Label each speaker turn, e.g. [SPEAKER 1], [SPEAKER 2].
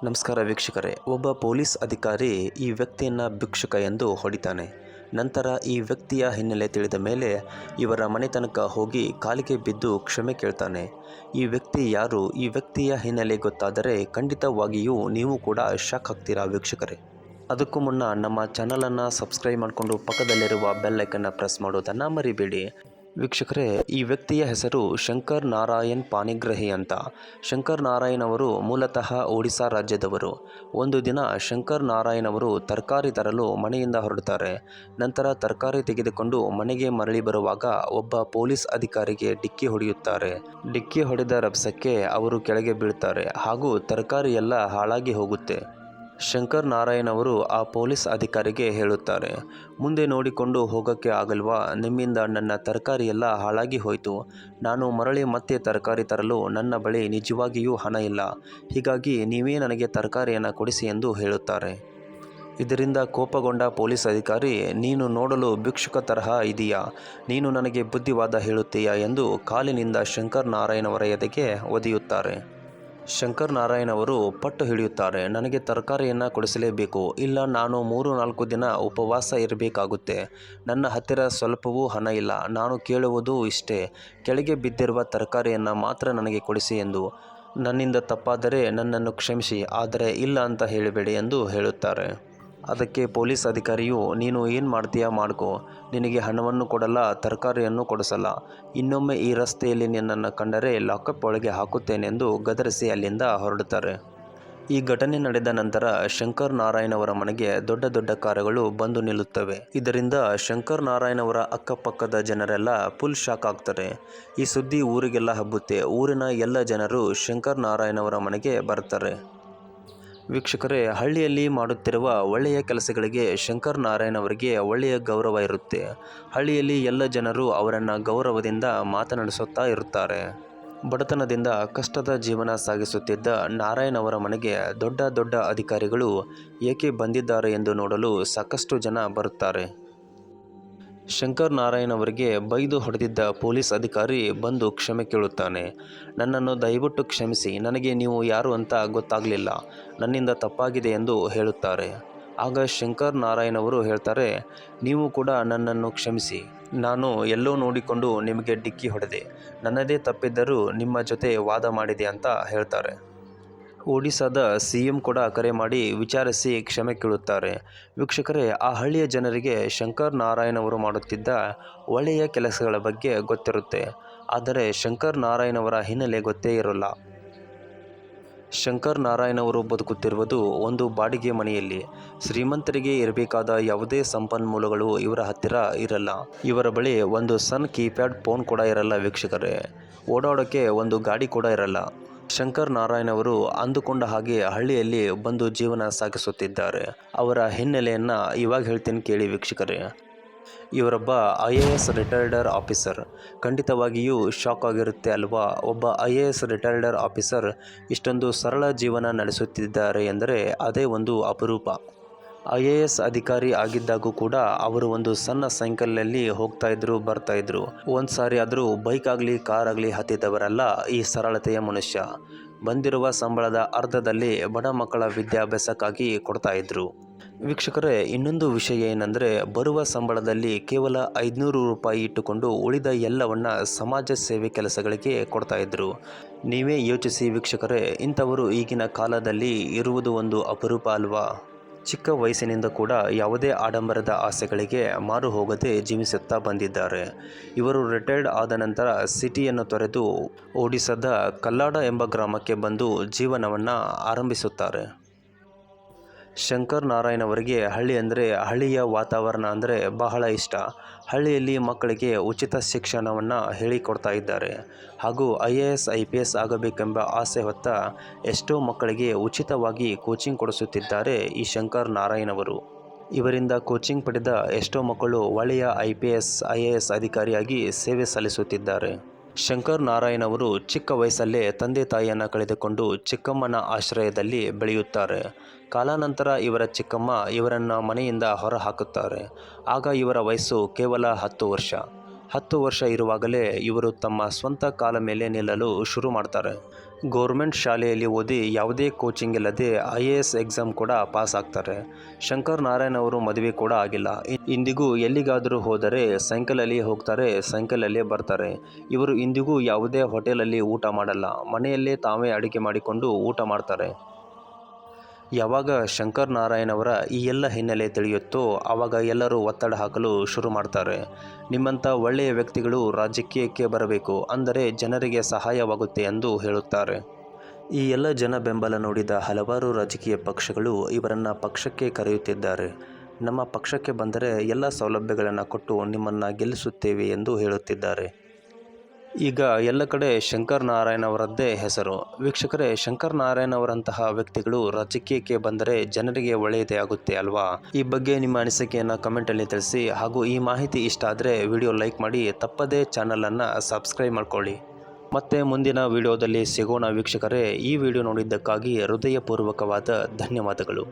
[SPEAKER 1] ನಮಸ್ಕಾರ ವೀಕ್ಷಕರೇ. ಒಬ್ಬ ಪೊಲೀಸ್ ಅಧಿಕಾರಿ ಈ ವ್ಯಕ್ತಿಯನ್ನು ಭಿಕ್ಷುಕ ಎಂದು ಹೊಡಿತಾನೆ. ನಂತರ ಈ ವ್ಯಕ್ತಿಯ ಹಿನ್ನೆಲೆ ತಿಳಿದ ಮೇಲೆ ಇವರ ಮನೆ ತನಕ ಹೋಗಿ ಕಾಲಿಗೆ ಬಿದ್ದು ಕ್ಷಮೆ ಕೇಳ್ತಾನೆ. ಈ ವ್ಯಕ್ತಿ ಯಾರು, ಈ ವ್ಯಕ್ತಿಯ ಹಿನ್ನೆಲೆ ಗೊತ್ತಾದರೆ ಖಂಡಿತವಾಗಿಯೂ ನೀವು ಕೂಡ ಶಾಕ್ ಆಗ್ತೀರಾ ವೀಕ್ಷಕರೇ. ಅದಕ್ಕೂ ಮುನ್ನ ನಮ್ಮ ಚಾನಲನ್ನು ಸಬ್ಸ್ಕ್ರೈಬ್ ಮಾಡಿಕೊಂಡು ಪಕ್ಕದಲ್ಲಿರುವ ಬೆಲ್ ಐಕನ್ನ ಪ್ರೆಸ್ ಮಾಡೋದನ್ನು ಮರಿಬೇಡಿ. ವೀಕ್ಷಕರೇ, ಈ ವ್ಯಕ್ತಿಯ ಹೆಸರು ಶಂಕರ್ ನಾರಾಯಣ್ ಪಾಣಿಗ್ರಹಿ ಅಂತ. ಶಂಕರ್ ನಾರಾಯಣ್ ಅವರು ಮೂಲತಃ ಒಡಿಶಾ ರಾಜ್ಯದವರು. ಒಂದು ದಿನ ಶಂಕರ್ ನಾರಾಯಣ್ ಅವರು ತರಕಾರಿ ತರಲು ಮನೆಯಿಂದ ಹೊರಡುತ್ತಾರೆ. ನಂತರ ತರಕಾರಿ ತೆಗೆದುಕೊಂಡು ಮನೆಗೆ ಮರಳಿ ಬರುವಾಗ ಒಬ್ಬ ಪೊಲೀಸ್ ಅಧಿಕಾರಿಗೆ ಡಿಕ್ಕಿ ಹೊಡೆಯುತ್ತಾರೆ. ಡಿಕ್ಕಿ ಹೊಡೆದ ರಭಸಕ್ಕೆ ಅವರು ಕೆಳಗೆ ಬೀಳ್ತಾರೆ ಹಾಗೂ ತರಕಾರಿ ಎಲ್ಲ ಹಾಳಾಗಿ ಹೋಗುತ್ತೆ. ಶಂಕರ್ ನಾರಾಯಣ್ ಅವರು ಆ ಪೊಲೀಸ್ ಅಧಿಕಾರಿಗೆ ಹೇಳುತ್ತಾರೆ, ಮುಂದೆ ನೋಡಿಕೊಂಡು ಹೋಗೋಕ್ಕೆ ಆಗಲ್ವಾ, ನಿಮ್ಮಿಂದ ನನ್ನ ತರಕಾರಿ ಎಲ್ಲ ಹಾಳಾಗಿ ಹೋಯಿತು. ನಾನು ಮರಳಿ ಮತ್ತೆ ತರಕಾರಿ ತರಲು ನನ್ನ ಬಳಿ ನಿಜವಾಗಿಯೂ ಹಣ ಇಲ್ಲ. ಹೀಗಾಗಿ ನೀವೇ ನನಗೆ ತರಕಾರಿಯನ್ನು ಕೊಡಿಸಿ ಎಂದು ಹೇಳುತ್ತಾರೆ. ಇದರಿಂದ ಕೋಪಗೊಂಡ ಪೊಲೀಸ್ ಅಧಿಕಾರಿ, ನೀನು ನೋಡಲು ಭಿಕ್ಷುಕ ತರಹ ಇದೆಯಾ, ನೀನು ನನಗೆ ಬುದ್ಧಿವಾದ ಹೇಳುತ್ತೀಯಾ ಎಂದು ಕಾಲಿನಿಂದ ಶಂಕರ್ ನಾರಾಯಣ್ ಅವರ ಎದೆಗೆ ಒದೆಯುತ್ತಾರೆ. ಶಂಕರ್ ನಾರಾಯಣ್ ಅವರು ಪಟ್ಟು ಹಿಡಿಯುತ್ತಾರೆ. ನನಗೆ ತರಕಾರಿಯನ್ನು ಕೊಡಿಸಲೇಬೇಕು, ಇಲ್ಲ ನಾನು 3-4 ದಿನ ಉಪವಾಸ ಇರಬೇಕಾಗುತ್ತೆ. ನನ್ನ ಹತ್ತಿರ ಸ್ವಲ್ಪವೂ ಹಣ ಇಲ್ಲ. ನಾನು ಕೇಳುವುದು ಇಷ್ಟೇ, ಕೆಳಗೆ ಬಿದ್ದಿರುವ ತರಕಾರಿಯನ್ನು ಮಾತ್ರ ನನಗೆ ಕೊಡಿಸಿ ಎಂದು. ನನ್ನಿಂದ ತಪ್ಪಾದರೆ ನನ್ನನ್ನು ಕ್ಷಮಿಸಿ, ಆದರೆ ಇಲ್ಲ ಅಂತ ಹೇಳಬೇಡಿ ಎಂದು ಹೇಳುತ್ತಾರೆ. ಅದಕ್ಕೆ ಪೊಲೀಸ್ ಅಧಿಕಾರಿಯು, ನೀನು ಏನು ಮಾಡ್ತೀಯಾ ಮಾಡ್ಕೋ, ನಿನಗೆ ಹಣವನ್ನು ಕೊಡಲ್ಲ, ತರಕಾರಿಯನ್ನು ಕೊಡಿಸಲ್ಲ. ಇನ್ನೊಮ್ಮೆ ಈ ರಸ್ತೆಯಲ್ಲಿ ನಿನ್ನನ್ನು ಕಂಡರೆ ಲಾಕಪ್ ಒಳಗೆ ಹಾಕುತ್ತೇನೆಂದು ಗದರಿಸಿ ಅಲ್ಲಿಂದ ಹೊರಡುತ್ತಾರೆ. ಈ ಘಟನೆ ನಡೆದ ನಂತರ ಶಂಕರ್ ನಾರಾಯಣ್ ಅವರ ಮನೆಗೆ ದೊಡ್ಡ ದೊಡ್ಡ ಕಾರುಗಳು ಬಂದು ನಿಲ್ಲುತ್ತವೆ. ಇದರಿಂದ ಶಂಕರ್ ನಾರಾಯಣ್ ಅವರ ಅಕ್ಕಪಕ್ಕದ ಜನರೆಲ್ಲ ಫುಲ್ ಶಾಕ್ ಆಗ್ತಾರೆ. ಈ ಸುದ್ದಿ ಊರಿಗೆಲ್ಲ ಹಬ್ಬುತ್ತೆ. ಊರಿನ ಎಲ್ಲ ಜನರು ಶಂಕರ್ ನಾರಾಯಣ್ ಅವರ ಮನೆಗೆ ಬರ್ತಾರೆ. ವೀಕ್ಷಕರೇ, ಹಳ್ಳಿಯಲ್ಲಿ ಮಾಡುತ್ತಿರುವ ಒಳ್ಳೆಯ ಕೆಲಸಗಳಿಗೆ ಶಂಕರ್ ನಾರಾಯಣ್ ಅವರಿಗೆ ಒಳ್ಳೆಯ ಗೌರವ ಇರುತ್ತೆ. ಹಳ್ಳಿಯಲ್ಲಿ ಎಲ್ಲ ಜನರು ಅವರನ್ನು ಗೌರವದಿಂದ ಮಾತನಾಡಿಸುತ್ತಾ ಇರುತ್ತಾರೆ. ಬಡತನದಿಂದ ಕಷ್ಟದ ಜೀವನ ಸಾಗಿಸುತ್ತಿದ್ದ ನಾರಾಯಣ್ ಅವರ ಮನೆಗೆ ದೊಡ್ಡ ದೊಡ್ಡ ಅಧಿಕಾರಿಗಳು ಏಕೆ ಬಂದಿದ್ದಾರೆ ಎಂದು ನೋಡಲು ಸಾಕಷ್ಟು ಜನ ಬರುತ್ತಾರೆ. ಶಂಕರ್ ನಾರಾಯಣ್ ಅವರಿಗೆ ಬೈದು ಹೊಡೆದಿದ್ದ ಪೊಲೀಸ್ ಅಧಿಕಾರಿ ಬಂದು ಕ್ಷಮೆ ಕೇಳುತ್ತಾನೆ. ನನ್ನನ್ನು ದಯವಿಟ್ಟು ಕ್ಷಮಿಸಿ, ನನಗೆ ನೀವು ಯಾರು ಅಂತ ಗೊತ್ತಾಗಲಿಲ್ಲ, ನನ್ನಿಂದ ತಪ್ಪಾಗಿದೆ ಎಂದು ಹೇಳುತ್ತಾರೆ. ಆಗ ಶಂಕರ್ ನಾರಾಯಣ್ ಅವರು ಹೇಳ್ತಾರೆ, ನೀವು ಕೂಡ ನನ್ನನ್ನು ಕ್ಷಮಿಸಿ, ನಾನು ಎಲ್ಲೋ ನೋಡಿಕೊಂಡು ನಿಮಗೆ ಡಿಕ್ಕಿ ಹೊಡೆದೆ, ನನ್ನದೇ ತಪ್ಪಿದ್ದರೂ ನಿಮ್ಮ ಜೊತೆ ವಾದ ಮಾಡಿದೆ ಅಂತ ಹೇಳ್ತಾರೆ. ಒಡಿಶಾದ CM ಕೂಡ ಕರೆ ಮಾಡಿ ವಿಚಾರಿಸಿ ಕ್ಷಮೆ ಕೇಳುತ್ತಾರೆ. ವೀಕ್ಷಕರೇ, ಆ ಹಳ್ಳಿಯ ಜನರಿಗೆ ಶಂಕರ್ ನಾರಾಯಣ್ ಅವರು ಮಾಡುತ್ತಿದ್ದ ಒಳ್ಳೆಯ ಕೆಲಸಗಳ ಬಗ್ಗೆ ಗೊತ್ತಿರುತ್ತೆ. ಆದರೆ ಶಂಕರ್ ನಾರಾಯಣ್ ಅವರ ಹಿನ್ನೆಲೆ ಗೊತ್ತೇ ಇರೋಲ್ಲ. ಶಂಕರ್ ನಾರಾಯಣ್ ಅವರು ಬದುಕುತ್ತಿರುವುದು ಒಂದು ಬಾಡಿಗೆ ಮನೆಯಲ್ಲಿ. ಶ್ರೀಮಂತರಿಗೆ ಇರಬೇಕಾದ ಯಾವುದೇ ಸಂಪನ್ಮೂಲಗಳು ಇವರ ಹತ್ತಿರ ಇರಲ್ಲ. ಇವರ ಬಳಿ ಒಂದು ಸಣ್ಣ ಕೀಪ್ಯಾಡ್ ಫೋನ್ ಕೂಡ ಇರಲ್ಲ ವೀಕ್ಷಕರೇ. ಓಡಾಡೋಕ್ಕೆ ಒಂದು ಗಾಡಿ ಕೂಡ ಇರಲ್ಲ. ಶಂಕರ್ ನಾರಾಯಣ್ ಅವರು ಅಂದುಕೊಂಡ ಹಾಗೆ ಹಳ್ಳಿಯಲ್ಲಿ ಬಂದು ಜೀವನ ಸಾಗಿಸುತ್ತಿದ್ದಾರೆ. ಅವರ ಹಿನ್ನೆಲೆಯನ್ನು ಇವಾಗ ಹೇಳ್ತೀನಿ ಕೇಳಿ ವೀಕ್ಷಕರೇ. ಇವರೊಬ್ಬ IAS ರಿಟೈರ್ಡ್ ಆಫೀಸರ್. ಖಂಡಿತವಾಗಿಯೂ ಶಾಕ್ ಆಗಿರುತ್ತೆ ಅಲ್ವಾ. ಒಬ್ಬ IAS ರಿಟೈರ್ಡ್ ಆಫೀಸರ್ ಇಷ್ಟೊಂದು ಸರಳ ಜೀವನ ನಡೆಸುತ್ತಿದ್ದಾರೆ ಎಂದರೆ ಅದೇ ಒಂದು ಅಪರೂಪ. IAS ಅಧಿಕಾರಿ ಆಗಿದ್ದಾಗೂ ಕೂಡ ಅವರು ಒಂದು ಸಣ್ಣ ಸೈಕಲ್ನಲ್ಲಿ ಹೋಗ್ತಾಯಿದ್ರು ಬರ್ತಾಯಿದ್ರು. ಒಂದು ಸಾರಿ ಆದರೂ ಬೈಕ್ ಆಗಲಿ ಕಾರ್ ಆಗಲಿ ಹತ್ತಿದವರಲ್ಲ ಈ ಸರಳತೆಯ ಮನುಷ್ಯ. ಬಂದಿರುವ ಸಂಬಳದ ಅರ್ಧದಲ್ಲಿ ಬಡ ಮಕ್ಕಳ ವಿದ್ಯಾಭ್ಯಾಸಕ್ಕಾಗಿ ಕೊಡ್ತಾಯಿದ್ರು. ವೀಕ್ಷಕರೇ, ಇನ್ನೊಂದು ವಿಷಯ ಏನಂದರೆ, ಬರುವ ಸಂಬಳದಲ್ಲಿ ಕೇವಲ 500 ರೂಪಾಯಿ ಇಟ್ಟುಕೊಂಡು ಉಳಿದ ಎಲ್ಲವನ್ನ ಸಮಾಜ ಸೇವೆ ಕೆಲಸಗಳಿಗೆ ಕೊಡ್ತಾಯಿದ್ರು. ನೀವೇ ಯೋಚಿಸಿ ವೀಕ್ಷಕರೇ, ಇಂಥವರು ಈಗಿನ ಕಾಲದಲ್ಲಿ ಇರುವುದು ಒಂದು ಅಪರೂಪ ಅಲ್ವಾ. ಚಿಕ್ಕ ವಯಸ್ಸಿನಿಂದ ಕೂಡ ಯಾವುದೇ ಆಡಂಬರದ ಆಸೆಗಳಿಗೆ ಮಾರು ಹೋಗದೆ ಜೀವಿಸುತ್ತಾ ಬಂದಿದ್ದಾರೆ. ಇವರು ರಿಟೈರ್ಡ್ ಆದ ನಂತರ ಸಿಟಿಯನ್ನು ತೊರೆದು ಒಡಿಶಾದ ಕಲ್ಲಾಡ ಎಂಬ ಗ್ರಾಮಕ್ಕೆ ಬಂದು ಜೀವನವನ್ನು ಆರಂಭಿಸುತ್ತಾರೆ. ಶಂಕರ್ ನಾರಾಯಣ್ ಅವರಿಗೆ ಹಳ್ಳಿ ಅಂದರೆ, ಹಳ್ಳಿಯ ವಾತಾವರಣ ಅಂದರೆ ಬಹಳ ಇಷ್ಟ. ಹಳ್ಳಿಯಲ್ಲಿ ಮಕ್ಕಳಿಗೆ ಉಚಿತ ಶಿಕ್ಷಣವನ್ನು ಹೇಳಿಕೊಡ್ತಾ ಇದ್ದಾರೆ ಹಾಗೂ IAS IPS ಆಗಬೇಕೆಂಬ ಆಸೆ ಹೊತ್ತ ಎಷ್ಟೋ ಮಕ್ಕಳಿಗೆ ಉಚಿತವಾಗಿ ಕೋಚಿಂಗ್ ಕೊಡಿಸುತ್ತಿದ್ದಾರೆ ಈ ಶಂಕರ್ ನಾರಾಯಣ್ ಅವರು. ಇವರಿಂದ ಕೋಚಿಂಗ್ ಪಡೆದ ಎಷ್ಟೋ ಮಕ್ಕಳು ಒಳ್ಳೆಯ IPS IAS ಅಧಿಕಾರಿಯಾಗಿ ಸೇವೆ ಸಲ್ಲಿಸುತ್ತಿದ್ದಾರೆ. ಶಂಕರ್ ನಾರಾಯಣ್ ಅವರು ಚಿಕ್ಕ ವಯಸ್ಸಲ್ಲೇ ತಂದೆ ತಾಯಿಯನ್ನು ಕಳೆದುಕೊಂಡು ಚಿಕ್ಕಮ್ಮನ ಆಶ್ರಯದಲ್ಲಿ ಬೆಳೆಯುತ್ತಾರೆ. ಕಾಲಾನಂತರ ಇವರ ಚಿಕ್ಕಮ್ಮ ಇವರನ್ನು ಮನೆಯಿಂದ ಹೊರ ಹಾಕುತ್ತಾರೆ. ಆಗ ಇವರ ವಯಸ್ಸು ಕೇವಲ 10 ವರ್ಷ. 10 ವರ್ಷ ಇರುವಾಗಲೇ ಇವರು ತಮ್ಮ ಸ್ವಂತ ಕಾಲ ಮೇಲೆ ನಿಲ್ಲಲು ಶುರು ಮಾಡ್ತಾರೆ. ಗೌರ್ಮೆಂಟ್ ಶಾಲೆಯಲ್ಲಿ ಓದಿ ಯಾವುದೇ ಕೋಚಿಂಗ್ ಇಲ್ಲದೆ IAS ಎಕ್ಸಾಮ್ ಕೂಡ ಪಾಸ್ ಆಗ್ತಾರೆ. ಶಂಕರ್ ನಾರಾಯಣ್ ಅವರು ಮದುವೆ ಕೂಡ ಆಗಿಲ್ಲ. ಇಂದಿಗೂ ಎಲ್ಲಿಗಾದರೂ ಹೋದರೆ ಸೈಕಲಲ್ಲಿ ಹೋಗ್ತಾರೆ, ಸೈಕಲಲ್ಲೇ ಬರ್ತಾರೆ. ಇವರು ಇಂದಿಗೂ ಯಾವುದೇ ಹೋಟೆಲಲ್ಲಿ ಊಟ ಮಾಡಲ್ಲ, ಮನೆಯಲ್ಲೇ ತಾವೇ ಅಡುಗೆ ಮಾಡಿಕೊಂಡು ಊಟ ಮಾಡ್ತಾರೆ. ಯಾವಾಗ ಶಂಕರ್ ನಾರಾಯಣ್ ಅವರ ಈ ಎಲ್ಲ ಹಿನ್ನೆಲೆ ತಿಳಿಯುತ್ತೋ ಆವಾಗ ಎಲ್ಲರೂ ಒತ್ತಡ ಹಾಕಲು ಶುರು ಮಾಡ್ತಾರೆ. ನಿಮ್ಮಂಥ ಒಳ್ಳೆಯ ವ್ಯಕ್ತಿಗಳು ರಾಜಕೀಯಕ್ಕೆ ಬರಬೇಕು, ಅಂದರೆ ಜನರಿಗೆ ಸಹಾಯವಾಗುತ್ತೆ ಎಂದು ಹೇಳುತ್ತಾರೆ. ಈ ಎಲ್ಲ ಜನ ಬೆಂಬಲ ನೋಡಿದ ಹಲವಾರು ರಾಜಕೀಯ ಪಕ್ಷಗಳು ಇವರನ್ನು ಪಕ್ಷಕ್ಕೆ ಕರೆಯುತ್ತಿದ್ದಾರೆ. ನಮ್ಮ ಪಕ್ಷಕ್ಕೆ ಬಂದರೆ ಎಲ್ಲ ಸೌಲಭ್ಯಗಳನ್ನು ಕೊಟ್ಟು ನಿಮ್ಮನ್ನು ಗೆಲ್ಲಿಸುತ್ತೇವೆ ಎಂದು ಹೇಳುತ್ತಿದ್ದಾರೆ. ಈಗ ಎಲ್ಲ ಕಡೆ ಶಂಕರ್ ನಾರಾಯಣ್ ಅವರದ್ದೇ ಹೆಸರು. ವೀಕ್ಷಕರೇ, ಶಂಕರ್ ನಾರಾಯಣ್ ಅವರಂತಹ ವ್ಯಕ್ತಿಗಳು ರಾಜಕೀಯಕ್ಕೆ ಬಂದರೆ ಜನರಿಗೆ ಒಳ್ಳೆಯದೇ ಆಗುತ್ತೆ ಅಲ್ವಾ? ಈ ಬಗ್ಗೆ ನಿಮ್ಮ ಅನಿಸಿಕೆಯನ್ನು ಕಮೆಂಟಲ್ಲಿ ತಿಳಿಸಿ. ಹಾಗೂ ಈ ಮಾಹಿತಿ ಇಷ್ಟ ಆದರೆ ವಿಡಿಯೋ ಲೈಕ್ ಮಾಡಿ, ತಪ್ಪದೇ ಚಾನಲನ್ನು ಸಬ್ಸ್ಕ್ರೈಬ್ ಮಾಡ್ಕೊಳ್ಳಿ. ಮತ್ತೆ ಮುಂದಿನ ವಿಡಿಯೋದಲ್ಲಿ ಸಿಗೋಣ ವೀಕ್ಷಕರೇ. ಈ ವಿಡಿಯೋ ನೋಡಿದ್ದಕ್ಕಾಗಿ ಹೃದಯಪೂರ್ವಕವಾದ ಧನ್ಯವಾದಗಳು.